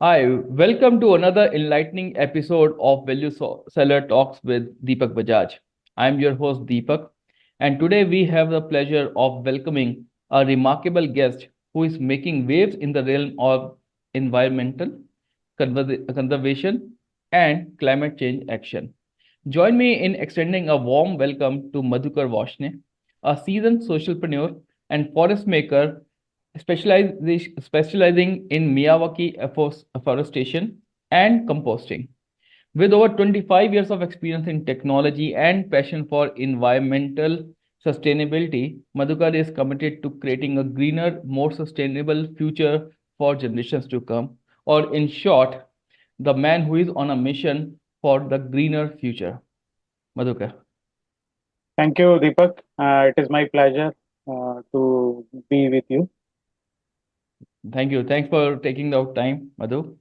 Hi, welcome to another enlightening episode of Seller Talks with Deepak Bajaj. I'm your host Deepak, and today we have the pleasure of welcoming a remarkable guest who is making waves in the realm of environmental conservation and climate change action. Join me in extending a warm welcome to Madhukar Varshney, a seasoned socialpreneur and forest maker specializing in Miyawaki afforestation and composting. With over 25 years of experience in technology and passion for environmental sustainability, Madhukar is committed to creating a greener, more sustainable future for generations to come. Or, in short, the man who is on a mission for the greener future. Madhukar. Thank you, Deepak. It is my pleasure to be with you. Thank you. Thanks for taking the time, Madhu.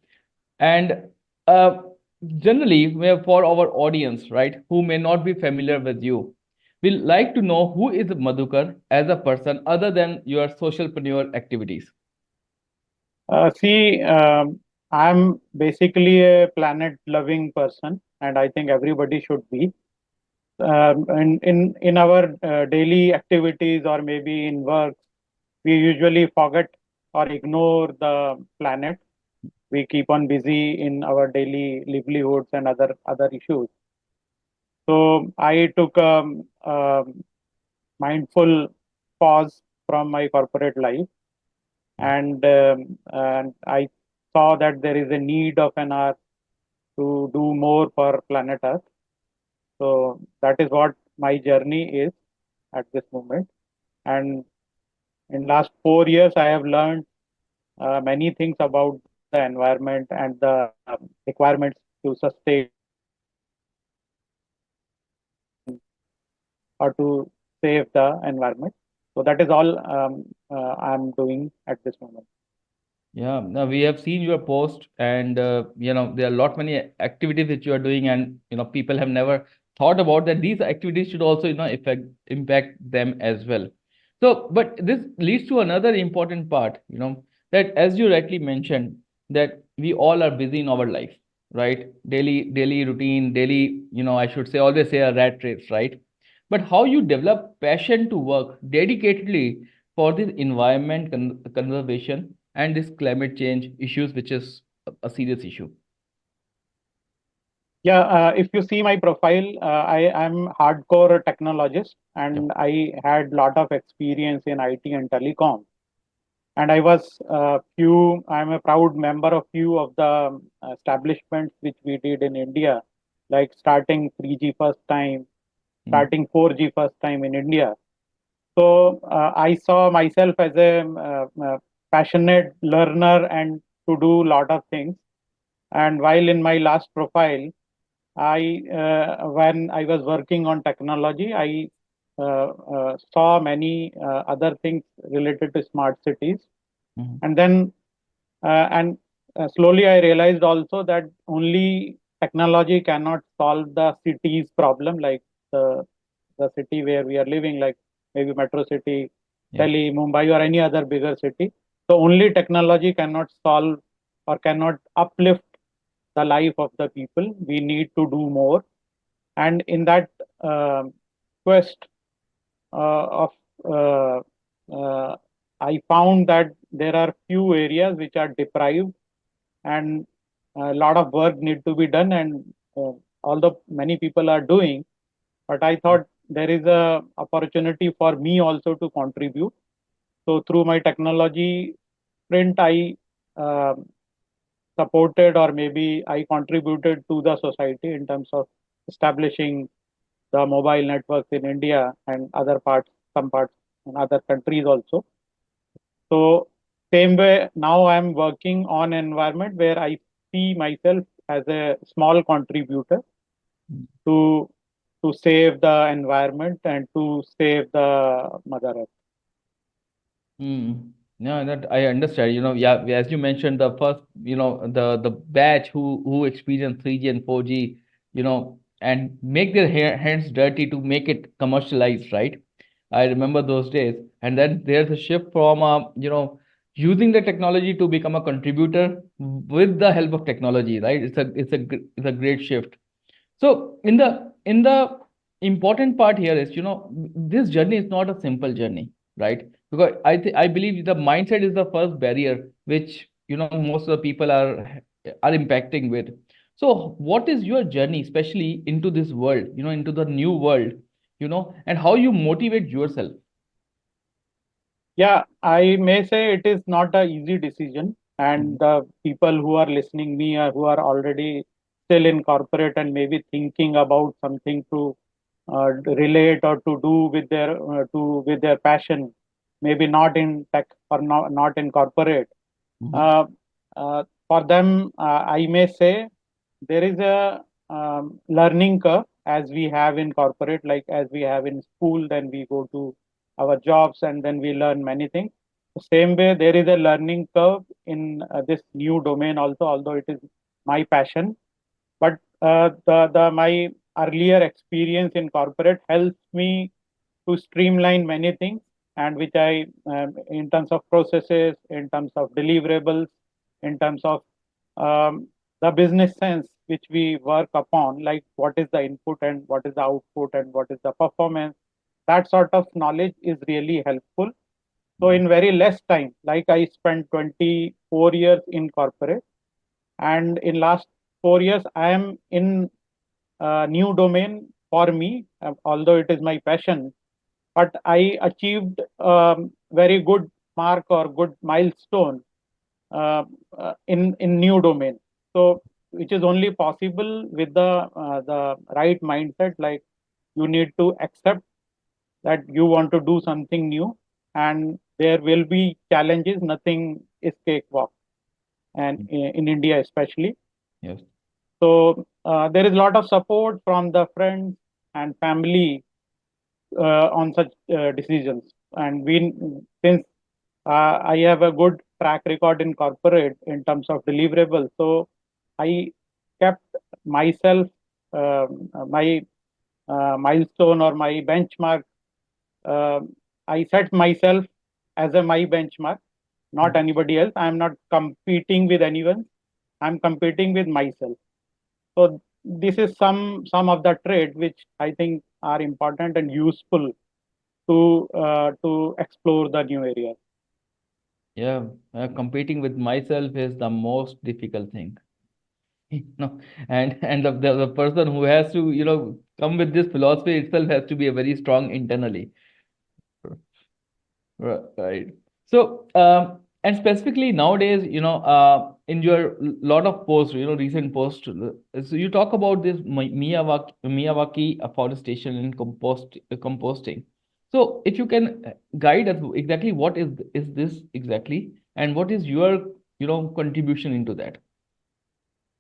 And uh, generally, for our audience, right, who may not be familiar with you, we like to know who is Madhukar as a person other than your socialpreneur activities. See, I'm basically a planet-loving person, and I think everybody should be. In our daily activities or maybe in work, we usually forget or ignore the planet. We keep on busy in our daily livelihoods and other issues. So I took a mindful pause from my corporate life, and I saw that there is a need of an hour to do more for planet Earth. So that is what my journey is at this moment. And in last 4 years, I have learned many things about the environment and the requirements to sustain or to save the environment. So that is all I'm doing at this moment. Yeah, now we have seen your post, and there are a lot many activities that you are doing, and people have never thought about that these activities should also impact them as well. So, but this leads to another important part, that as you rightly mentioned, that we all are busy in our life, right? Daily routine, daily, I should say, always say a rat race, right? But how you develop passion to work dedicatedly for this environment conservation and this climate change issues, which is a serious issue. Yeah, if you see my profile, I am hardcore technologist Yeah. and I had lot of experience in IT and telecom. And I was I'm a proud member of few of the establishments which we did in India, like starting 3G first time, Mm. starting 4G first time in India. So I saw myself as a passionate learner and to do lot of things. And while in my last profile, when I was working on technology, I saw many other things related to smart cities, Mhm. and then and slowly I realized also that only technology cannot solve the city's problem, like the the city where we are living, like maybe Metro City, Yeah. Delhi, Mumbai, or any other bigger city. So only technology cannot solve or cannot uplift the life of the people. We need to do more, and in that uh, quest of uh, uh, I found that there are few areas which are deprived, and a lot of work need to be done. And although many people are doing, but I thought there is a opportunity for me also to contribute. So through my technology print, I uh, supported or maybe I contributed to the society in terms of establishing the mobile networks in India and other parts, some parts in other countries also. So same way now I am working on environment where I see myself as a small contributor to save the environment and to save the Mother Earth. Mm. Yeah, that I understand. Yeah, as you mentioned, the first, the batch who experienced 3G and 4G, and make their hands dirty to make it commercialized, right? I remember those days. And then there's a shift from using the technology to become a contributor with the help of technology, right? It's a great shift. So in the important part here is, this journey is not a simple journey, right? Because I believe the mindset is the first barrier which, most of the people are impacting with. So what is your journey, especially into this world, into the new world, and how you motivate yourself? Yeah, I may say it is not a easy decision, Mhm. and the people who are listening me or who are already still in corporate and maybe thinking about something to relate or to do with their passion, maybe not in tech or not in corporate. Mhm. Uh, for them, I may say there is a learning curve as we have in corporate, like as we have in school, then we go to our jobs and then we learn many things. The same way, there is a learning curve in this new domain also, although it is my passion. But the my earlier experience in corporate helps me to streamline many things, and which I, in terms of processes, in terms of deliverables, in terms of um, the business sense which we work upon, like what is the input and what is the output and what is the performance. That sort of knowledge is really helpful. So Mhm. in very less time, like I spent 24 years in corporate, and in last 4 years I am in a new domain for me, although it is my passion, but I achieved very good mark or good milestone uh, in new domain. So which is only possible with the right mindset. Like you need to accept that you want to do something new, and there will be challenges. Nothing is cakewalk, and in India especially. Yes. So there is a lot of support from the friends and family on such decisions. And we, since I have a good track record in corporate in terms of deliverables, so I kept myself my milestone or my benchmark. Uh, I set myself as a my benchmark, not Mhm. anybody else. I am not competing with anyone. I'm competing with myself. So this is some of the traits which I think are important and useful to explore the new areas. Yeah, competing with myself is the most difficult thing. No, and the person who has to, come with this philosophy itself has to be a very strong internally. Right. So, and specifically nowadays, in your lot of posts, recent posts, so you talk about this Miyawaki afforestation and composting. So, if you can guide us exactly what is this exactly, and what is your, contribution into that?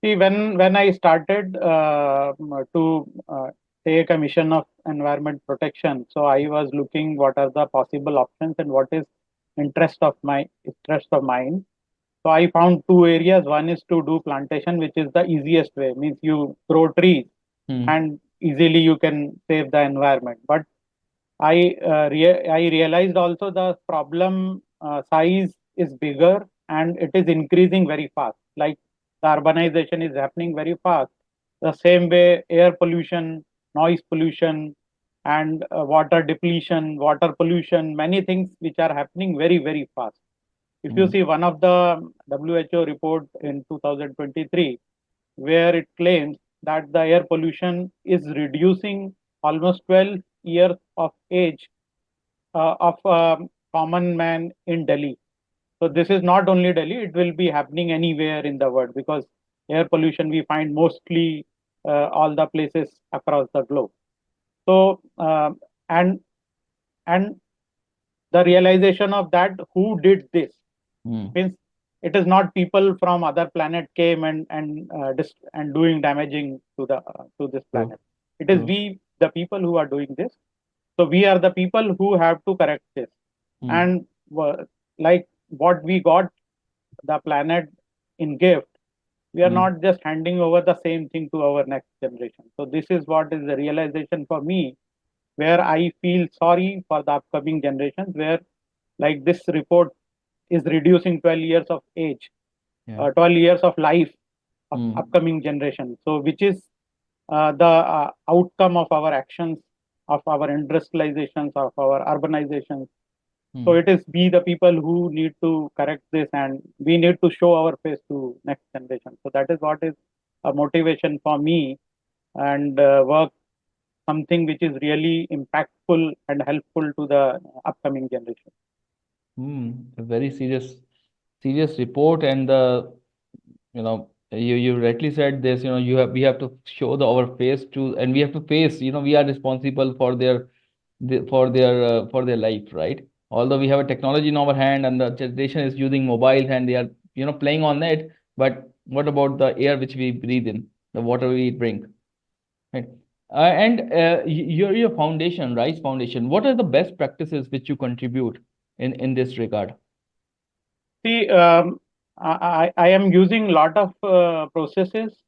See, when I started to take a mission of environment protection, so I was looking what are the possible options and what is interest of mine. So I found two areas. One is to do plantation, which is the easiest way, means you grow trees Hmm. and easily you can save the environment. But I realized also the problem size is bigger and it is increasing very fast. Like the urbanization is happening very fast. The same way, air pollution, noise pollution, and water depletion, water pollution, many things which are happening very, very fast. If you Hmm. see one of the WHO report in 2023, where it claims that the air pollution is reducing almost 12 years of age of common man in Delhi. So this is not only Delhi; it will be happening anywhere in the world, because air pollution we find mostly all the places across the globe. So and and the realization of that, who did this, Hmm. means it is not people from other planet came and doing damaging to this True. planet. It is True. we, the people, who are doing this. So we are the people who have to correct this. Hmm. And like what we got the planet in gift, we are Hmm. not just handing over the same thing to our next generation. So this is what is the realization for me, where I feel sorry for the upcoming generations, where like this report is reducing 12 years of age, Yeah. 12 years of life of Hmm. upcoming generation. So which is the outcome of our actions, of our industrializations, of our urbanizations. So Hmm. it is we the people who need to correct this, and we need to show our face to next generation. So that is what is a motivation for me, and work something which is really impactful and helpful to the upcoming generation. Hmm. A very serious report, and the you rightly said this. We have to show our face to, and we have to face. We are responsible for their life, right? Although we have a technology in our hand, and the generation is using mobiles, and they are playing on it. But what about the air which we breathe in, the water we drink, right? And your foundation, Rice Foundation, what are the best practices which you contribute in this regard? See, I am using lot of processes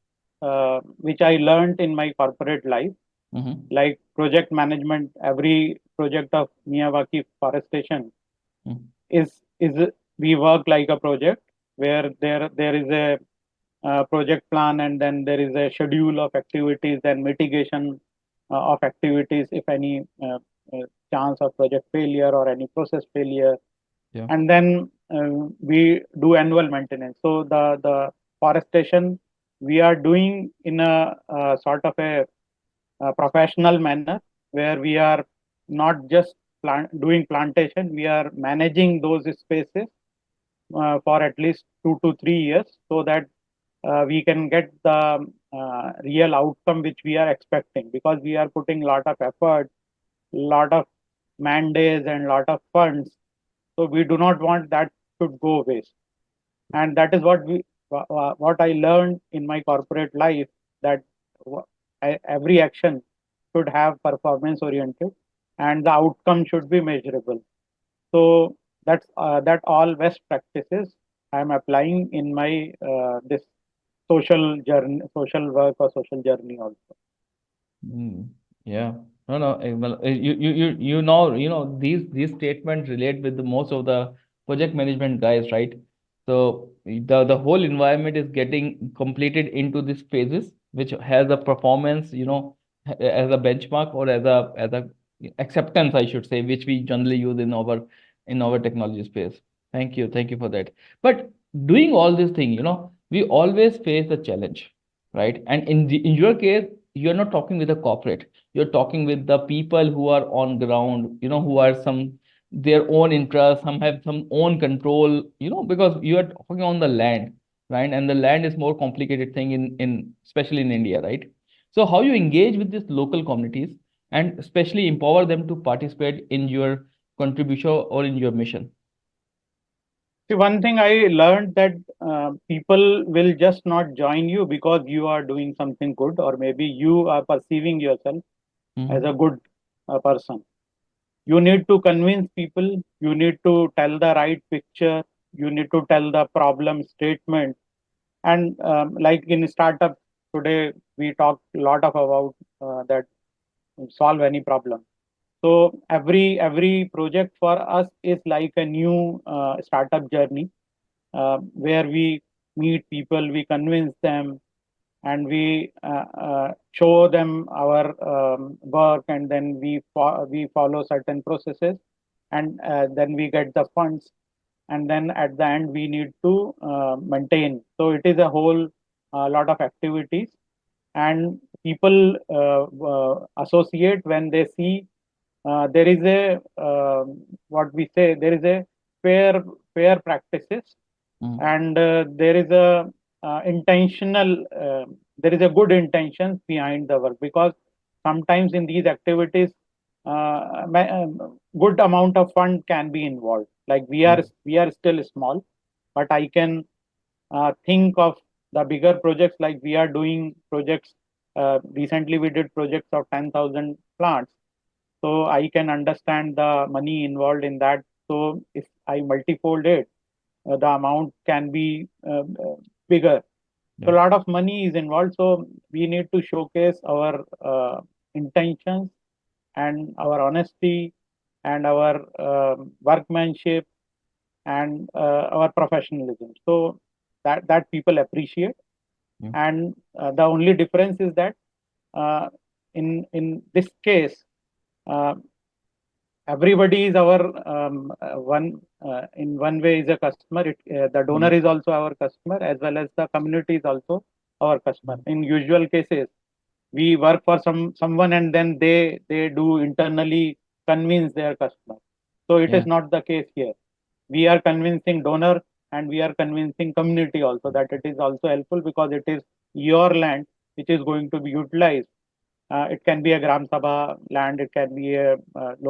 which I learned in my corporate life, Mm-hmm. like project management. Every project of Miyawaki forestation is we work like a project where there is a project plan, and then there is a schedule of activities and mitigation of activities if any chance of project failure or any process failure. Yeah. And then we do annual maintenance. So the forestation we are doing in a sort of a professional manner, where we are not just doing plantation, we are managing those spaces for at least 2 to 3 years, so that we can get the real outcome which we are expecting, because we are putting lot of effort, lot of man days, and lot of funds. So we do not want that should go waste. And that is what I learned in my corporate life, that every action should have performance oriented, and the outcome should be measurable. So that all best practices I am applying in my this social journey, social work, or social journey also. Mm, yeah. No, no. Well, these statements relate with the most of the project management guys, right? So the whole environment is getting completed into these phases, which has a performance, as a benchmark, or as a acceptance, I should say, which we generally use in our technology space. Thank you for that. But doing all these things, we always face the challenge, right? And in your case, you're not talking with a corporate, you're talking with the people who are on ground, who are some their own interests, some have some own control, because you are talking on the land, right? And the land is more complicated thing in especially in India, right? So how you engage with these local communities, and especially empower them to participate in your contribution or in your mission? See, one thing I learned, that people will just not join you because you are doing something good, or maybe you are perceiving yourself as a Mm-hmm. good person. You need to convince people, you need to tell the right picture, you need to tell the problem statement. And like in startup today, we talk a lot of about that solve any problem. So every project for us is like a new startup journey, where we meet people, we convince them, and we show them our work, and then we follow certain processes, and then we get the funds, and then at the end we need to maintain. So it is a whole lot of activities, and people associate when they see there is a what we say, there is a fair fair practices, Mm-hmm. and there is a intentional there is a good intentions behind the work, because sometimes in these activities good amount of fund can be involved. Like we are still small, but I can think of the bigger projects. Like we are doing projects, recently we did projects of 10,000 plants, so I can understand the money involved in that. So if I multifold it, the amount can be bigger. So Yeah. a lot of money is involved. So we need to showcase our intentions, and our honesty, and our workmanship, and our professionalism. So that people appreciate. Mm. And the only difference is that uh, in this case, uh, everybody is our one in one way is a customer. The donor Mm. is also our customer, as well as the community is also our customer. In usual cases, we work for someone, and then they do internally convince their customer. So it Yeah. is not the case here. We are convincing donor, and we are convincing community also, that it is also helpful, because it is your land which is going to be utilized. It can be a Gram Sabha land, it can be a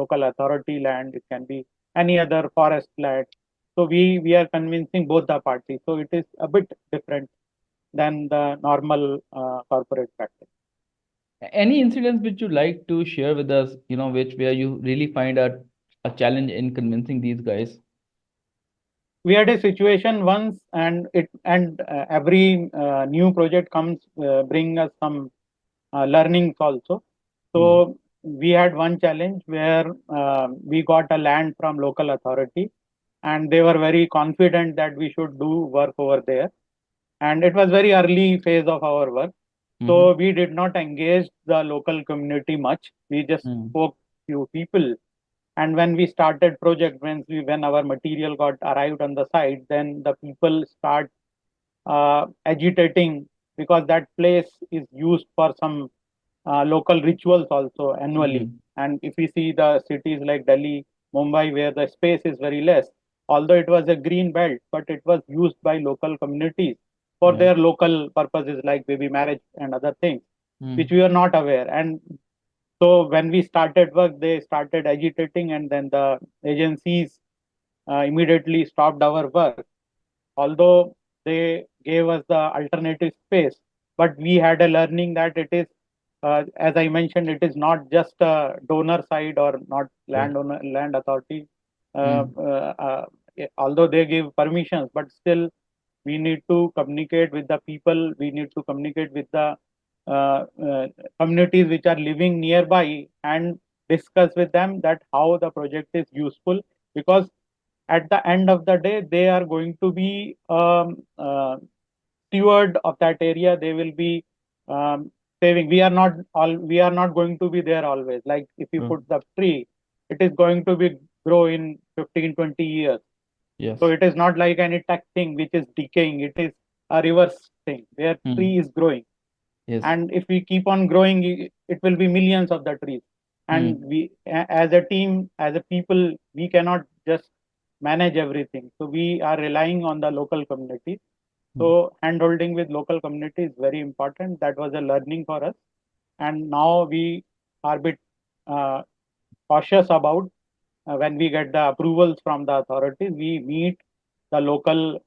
local authority land, it can be any other forest land. So we are convincing both the parties. So it is a bit different than the normal corporate practice. Any incidents which you like to share with us, which where you really find a challenge in convincing these guys? We had a situation once, and every new project comes bring us some learnings also. Mm. So we had one challenge where we got a land from local authority, and they were very confident that we should do work over there. And it was very early phase of our work, Mm-hmm. so we did not engage the local community much. We just Mm. spoke few people, and when we started project, when our material got arrived on the site, then the people start agitating, because that place is used for some local rituals also annually. Mm. And if we see the cities like Delhi, Mumbai, where the space is very less, although it was a green belt, but it was used by local communities for Yeah. their local purposes, like baby marriage and other things, which Mm. we were not aware. And so when we started work, they started agitating, and then the agencies immediately stopped our work, although they gave us the alternative space. But we had a learning that it is, as I mentioned, it is not just a donor side or not Right. landowner land authority. Uh, Mm. uh, uh, Although they give permissions, but still we need to communicate with the people. We need to communicate with the uh, uh, communities which are living nearby, and discuss with them that how the project is useful, because at the end of the day, they are going to be steward of that area. They will be saving. We are not going to be there always. Like if you True. put the tree, it is going to be grow in 15-20 years. So Yes. it is not like an tech thing which is decaying. It is a reverse thing where Mm. tree is growing. Yes. And if we keep on growing, it will be millions of the trees. And Mm. as a team, as a people, we cannot just manage everything. So we are relying on the local community. Mm. So hand holding with local community is very important. That was a learning for us. And now we are a bit uh, cautious about when we get the approvals from the authorities. We meet the local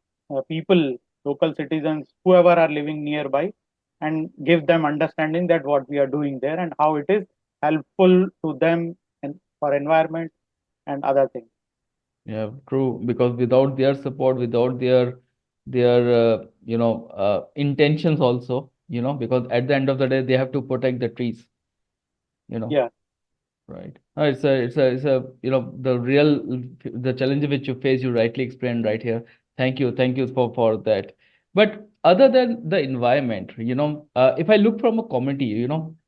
people, local citizens, whoever are living nearby, and give them understanding that what we are doing there and how it is helpful to them and for environment and other things. Yeah, true. Because without their support, without their intentions also, because at the end of the day, they have to protect the trees, you know. Yeah. Right. The challenge which you face, you rightly explained right here. Thank you for that. But other than the environment, if I look from a community,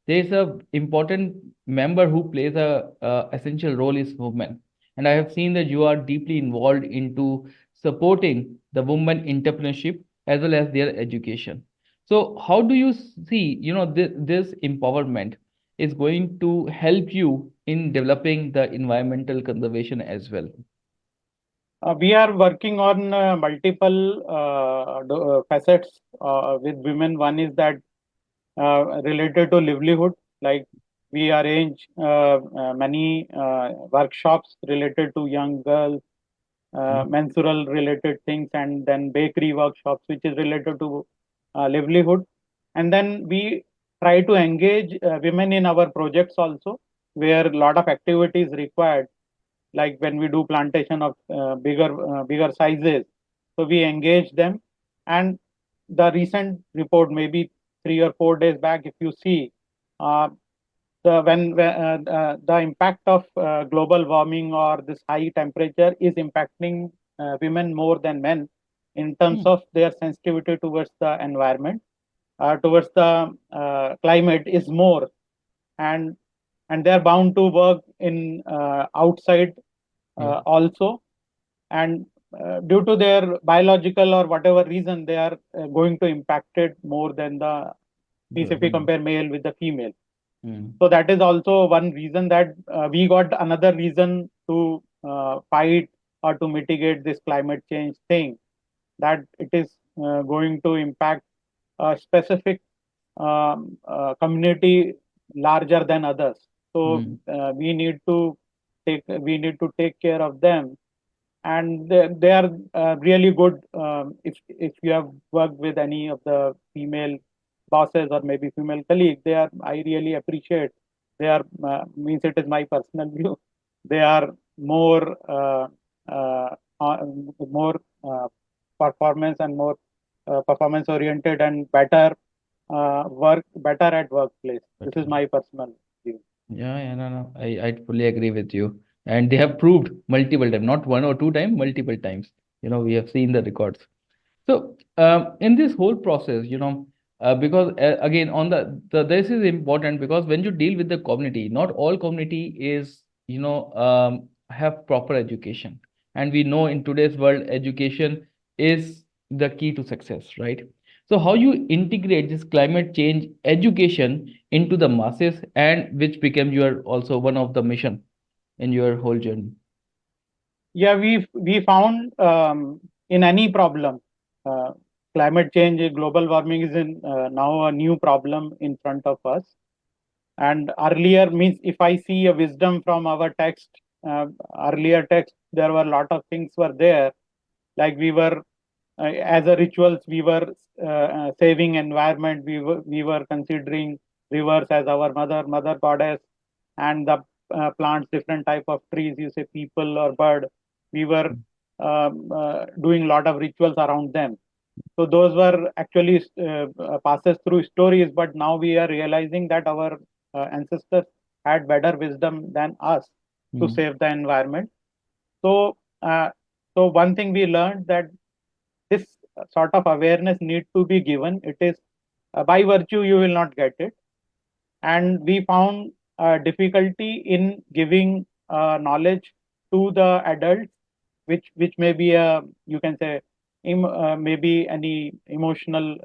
there is a important member who plays a essential role is women, and I have seen that you are deeply involved into supporting the women entrepreneurship as well as their education. So how do you see, this empowerment is going to help you in developing the environmental conservation as well? We are working on multiple facets with women. One is that related to livelihood, like we arrange many workshops related to young girls, Mm. menstrual related things, and then bakery workshops, which is related to livelihood. And then we try to engage women in our projects also, where a lot of activities required, like when we do plantation of bigger sizes. So we engage them. And the recent report, maybe 3 or 4 days back, if you see, uh, the impact of global warming or this high temperature is impacting women more than men in terms Hmm. of their sensitivity towards the environment, towards the climate is more, and they are bound to work in outside Yeah. also, and due to their biological or whatever reason, they are going to impacted more than the, means The if we women. compare male with the female. Hmm. So that is also one reason that we got another reason to fight or to mitigate this climate change thing, that it is going to impact a specific community larger than others. So Hmm. we need to take care of them, and they are really good. If you have worked with any of the female bosses or maybe female colleagues, they are, I really appreciate, they are, means it is my personal view, they are more uh, uh, more uh, performance and more performance oriented and better better at workplace. This is Better. my personal view. Yeah, yeah, no, no. I fully agree with you. And they have proved multiple times, not one or two times, multiple times. We have seen the records. So, in this whole process, because again, on this is important because when you deal with the community, not all community is, have proper education. And we know in today's world, education is the key to success, right? So, how you integrate this climate change education into the masses, and which became your also one of the mission in your whole journey. Yeah, we found in any problem, uh, climate change, global warming is now a new problem in front of us. And earlier, means if I see a wisdom from our text, earlier text, there were a lot of things were there, like we were as a rituals, we were saving environment, we were considering rivers as our mother goddess, and the plants, different type of trees, you say people or bird, we were doing a lot of rituals around them. So those were actually passes through stories, but now we are realizing that our ancestors had better wisdom than us to Mm, save the environment. So uh, so one thing we learned, that this sort of awareness need to be given. It is by virtue you will not get it, and we found difficulty in giving knowledge to the adults, which may be a, you can say, maybe any emotional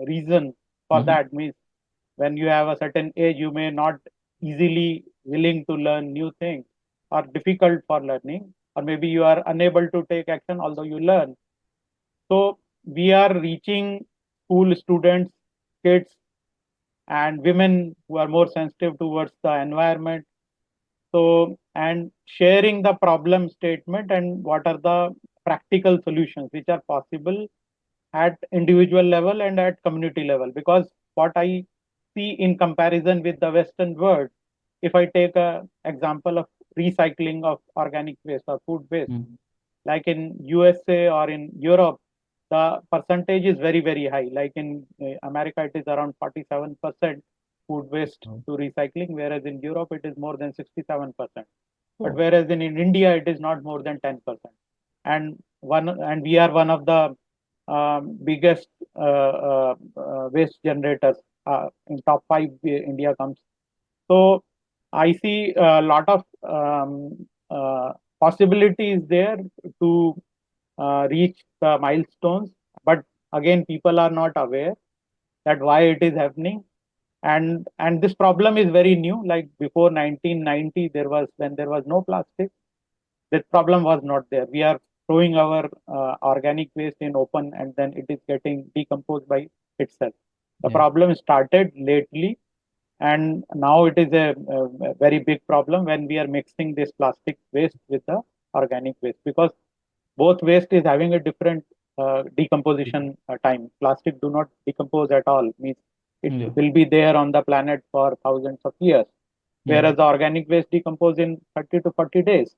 reason for mhm, that. Means when you have a certain age, you may not easily willing to learn new things, or difficult for learning, or maybe you are unable to take action although you learn. So we are reaching school students, kids, and women who are more sensitive towards the environment. So, and sharing the problem statement and what are the practical solutions which are possible at individual level and at community level. Because what I see in comparison with the Western world, if I take a example of recycling of organic waste or food waste, mm, like in USA or in Europe, the percentage is very, very high. Like in America, it is around 47% food waste oh, to recycling, whereas in Europe, it is more than 67%. But oh, whereas in India, it is not more than 10%. And we are one of the biggest waste generators. In top five, India comes. So I see a lot of uh, possibilities there to reach the milestones. But again, people are not aware that why it is happening. And this problem is very new. Like before 1990, there was, when there was no plastic, this problem was not there. We are throwing our organic waste in open, and then it is getting decomposed by itself. The yeah, problem started lately, and now it is a very big problem when we are mixing this plastic waste with the organic waste, because both waste is having a different decomposition time. Plastic do not decompose at all, means it yeah, will be there on the planet for thousands of years, yeah, whereas the organic waste decompose in 30 to 40 days.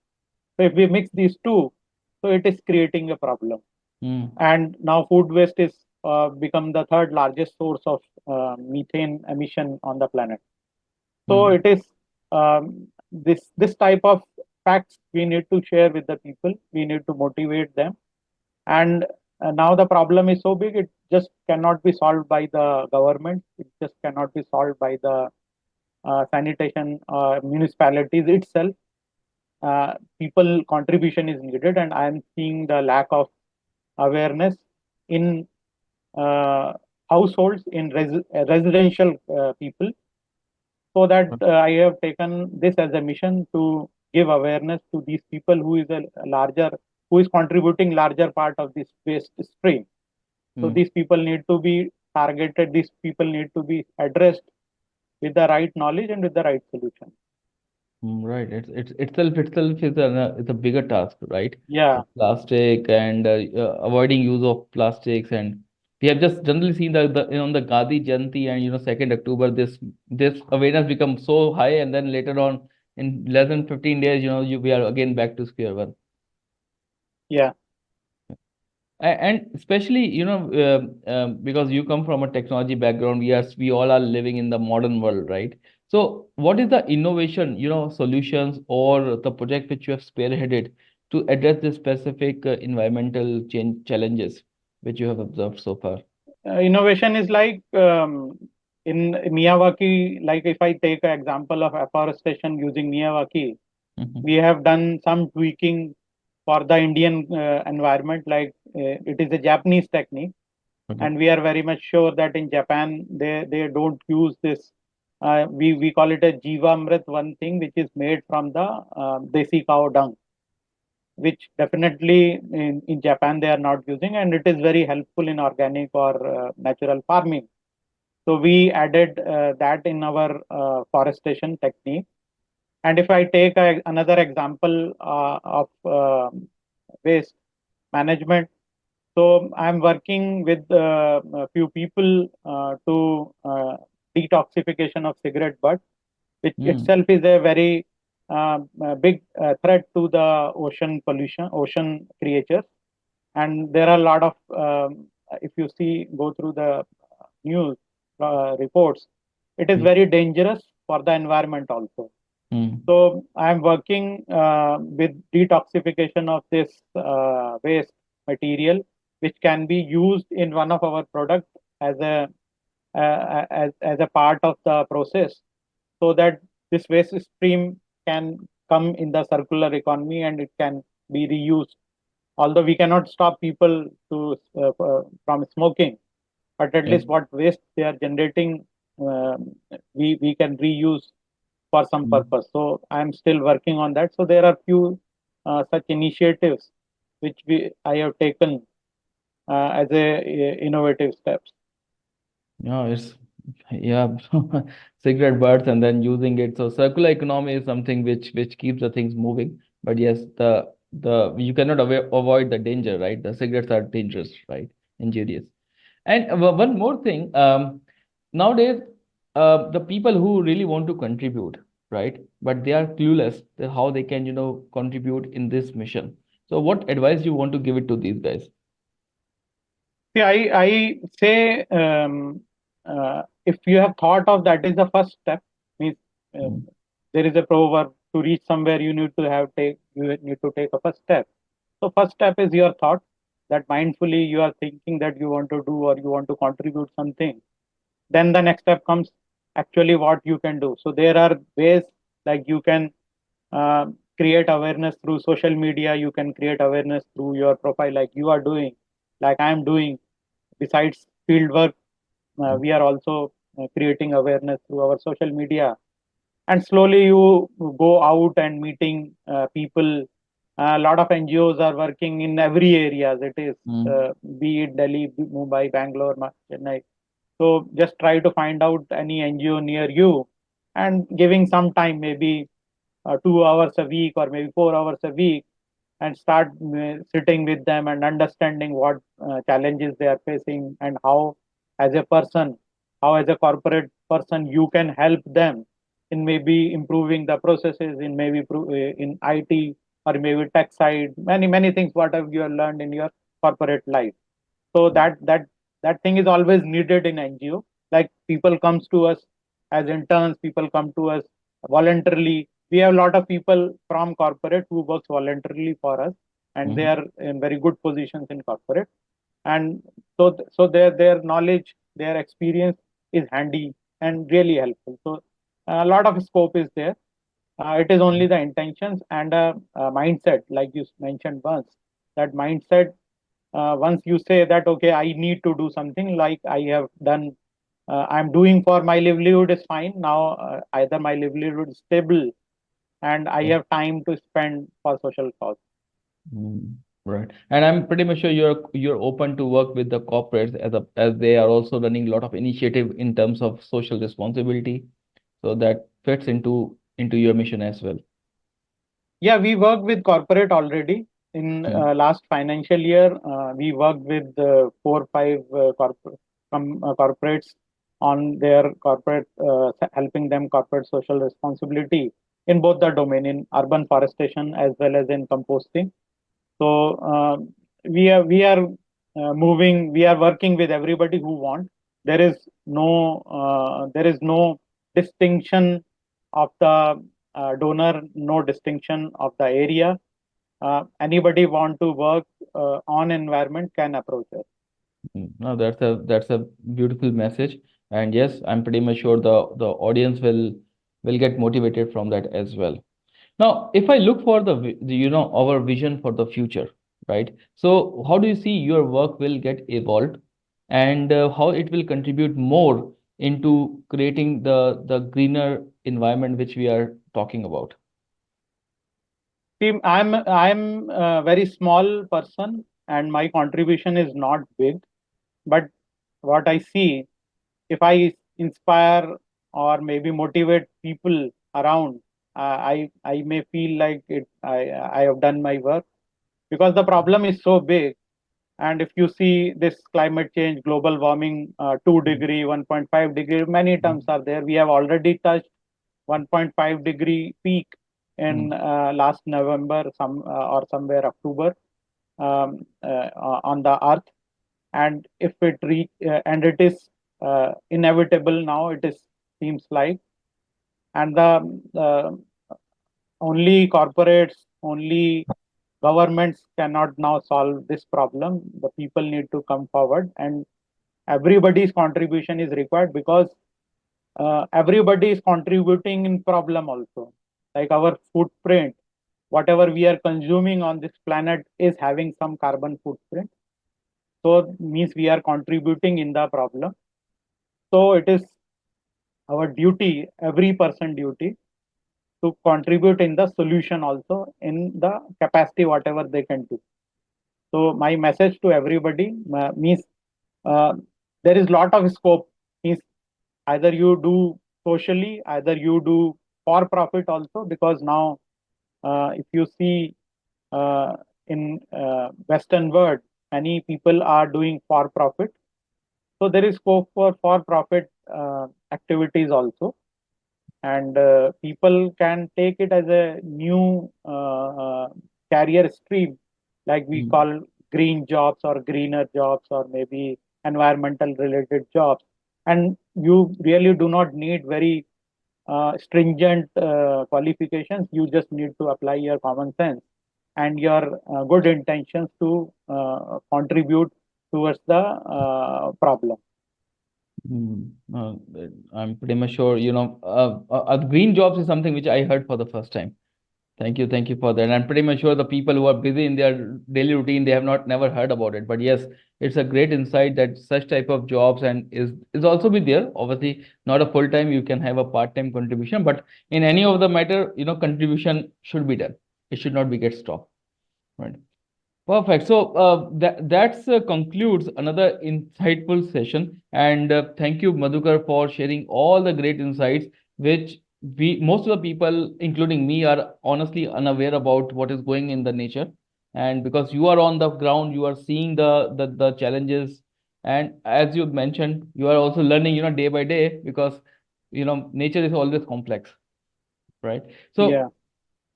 So if we mix these two, so it is creating a problem. mm, And now food waste is become the third largest source of methane emission on the planet. So mm, it is this type of facts we need to share with the people. We need to motivate them. And now the problem is so big, it just cannot be solved by the government. It just cannot be solved by the sanitation municipalities itself. People contribution is needed, and I am seeing the lack of awareness in uh, households, in residential people. So that I have taken this as a mission to give awareness to these people who is a larger, who is contributing larger part of this waste stream. So Mm. these people need to be targeted. These people need to be addressed with the right knowledge and with the right solution. Right. It's itself is it's a bigger task, right? Yeah, The plastic and avoiding use of plastics, and we have just generally seen the on the Gandhi Jayanti and 2nd October, this awareness becomes so high, and then later on in less than 15 days, we are again back to square one. yeah. And especially, because you come from a technology background, we all are living in the modern world, right? So, what is the innovation, solutions or the project which you have spearheaded to address the specific environmental change challenges which you have observed so far? Innovation is like in Miyawaki, like if I take an example of afforestation using Miyawaki, Mhm. we have done some tweaking for the Indian environment, like it is a Japanese technique, Okay. and we are very much sure that in Japan they don't use this. We call it a Jivamrit, one thing which is made from the desi cow dung, which definitely in Japan they are not using, and it is very helpful in organic or natural farming. So we added that in our forestation technique. And if I take another example of waste management, so I'm working with a few people to detoxification of cigarette butt, which Mm. itself is a very big threat to the ocean pollution, ocean creatures. And there are a lot of, if you see, go through the news reports, it is Yeah. very dangerous for the environment also. Mm. So I'm working with detoxification of this waste material, which can be used in one of our products as a as a part of the process, so that this waste stream can come in the circular economy and it can be reused. Although we cannot stop people to from smoking, but at Yeah. least what waste they are generating, we can reuse for some Mm. purpose. So I'm still working on that. So there are few such initiatives which we I have taken as a innovative steps. Yeah, yeah, cigarette butts and then using it. So circular economy is something which keeps the things moving. But yes, the you cannot avoid the danger, right? The cigarettes are dangerous, right? Injurious. And one more thing, nowadays, the people who really want to contribute, right? But they are clueless that how they can, contribute in this mission. So what advice you want to give it to these guys? See, I say if you have thought of that is the first step. Means Mm. there is a proverb, to reach somewhere you need to have take you need to take a first step. So first step is your thought, that mindfully you are thinking that you want to do or you want to contribute something. Then the next step comes actually what you can do. So there are ways, like you can create awareness through social media. You can create awareness through your profile, like you are doing, like I am doing. Besides field work, we are also creating awareness through our social media. And slowly you go out and meeting people. A lot of NGOs are working in every areas. It is Mm. be it Delhi, Mumbai, Bangalore, Chennai. So just try to find out any NGO near you, and giving some time, maybe 2 hours a week or maybe 4 hours a week, and start sitting with them and understanding what challenges they are facing, and how as a person, how as a corporate person you can help them in maybe improving the processes, in maybe in IT, or maybe tech side, many things what have you have learned in your corporate life. So that thing is always needed in NGO. Like people comes to us as interns, people come to us voluntarily. we have a lot of people from corporate who works voluntarily for us, and they Mhm. are in very good positions in corporate. And so their knowledge, their experience is handy and really helpful. So a lot of scope is there. It is only the intentions and a mindset, like you mentioned once. That mindset, once you say that, okay, I need to do something like I have done, I'm doing for my livelihood is fine. Now, either my livelihood is stable and I have time to spend for social cause. Mm, right. And I'm pretty much sure you're open to work with the corporates as they are also running a lot of initiative in terms of social responsibility. So that fits into your mission as well. Yeah, we work with corporate already. In Mm, last financial year, we worked with 4 5 corporates on their corporate, helping them corporate social responsibility in both the domain, in urban forestation as well as in composting. So we are working with everybody who want. There is no distinction of the donor, no distinction of the area. Anybody want to work on environment can approach us. No, that's a beautiful message. And yes, I'm pretty much sure the audience will get motivated from that as well. Now, if I look for our vision for the future, right? So, how do you see your work will get evolved, and how it will contribute more into creating the greener environment which we are talking about? See, I'm a very small person, and my contribution is not big. But what I see, if I inspire or maybe motivate people around, I may feel like it. I have done my work, because the problem is so big. And if you see this climate change, global warming, 2 degree, 1.5 degree, many terms are there. We have already touched 1.5 degree peak Mm, in last November, or somewhere October, on the Earth. And if it reach, and it is inevitable now, it is seems like. And the only corporates, only governments cannot now solve this problem. The people need to come forward, and everybody's contribution is required, because everybody is contributing in problem also. Like our footprint, whatever we are consuming on this planet is having some carbon footprint. So means we are contributing in the problem. So it is our duty, every person duty, to contribute in the solution also, in the capacity whatever they can do. So my message to everybody, means, uh, there is lot of scope. Means either you do socially, either you do for profit also, because now, if you see, in Western world, many people are doing for profit. So there is scope for profit activities also. And people can take it as a new career stream, like we mm, call green jobs or greener jobs, or maybe environmental related jobs. And you really do not need very stringent qualifications. You just need to apply your common sense and your good intentions to contribute towards the problem. I'm pretty much sure, green jobs is something which I heard for the first time. Thank you for that. And I'm pretty much sure the people who are busy in their daily routine, they have not never heard about it. But yes, it's a great insight that such type of jobs and is also be there. Obviously, not a full time. You can have a part time contribution, but in any of the matter, contribution should be done. It should not be get stopped. Right. Perfect. So that's concludes another insightful session. And thank you, Madhukar, for sharing all the great insights, which we most of the people, including me, are honestly unaware about what is going in the nature. And because you are on the ground, you are seeing the challenges. And as you mentioned, you are also learning, day by day, because nature is always complex, right? Yeah.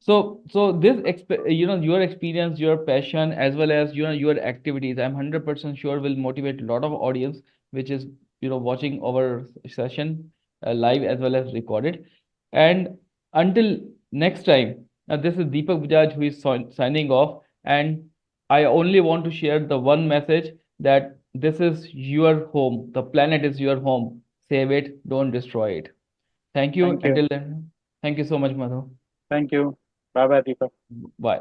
So this your experience, your passion, as well as your activities, I'm 100% sure will motivate a lot of audience, which is watching our session live as well as recorded. And until next time, this is Deepak Bajaj who is signing off, and I only want to share the one message that this is your home. The planet is your home. Save it, don't destroy it. Thank you. Thank you. Until then, thank you so much, Madhu. Thank you. Bye bye, Deepak. Bye.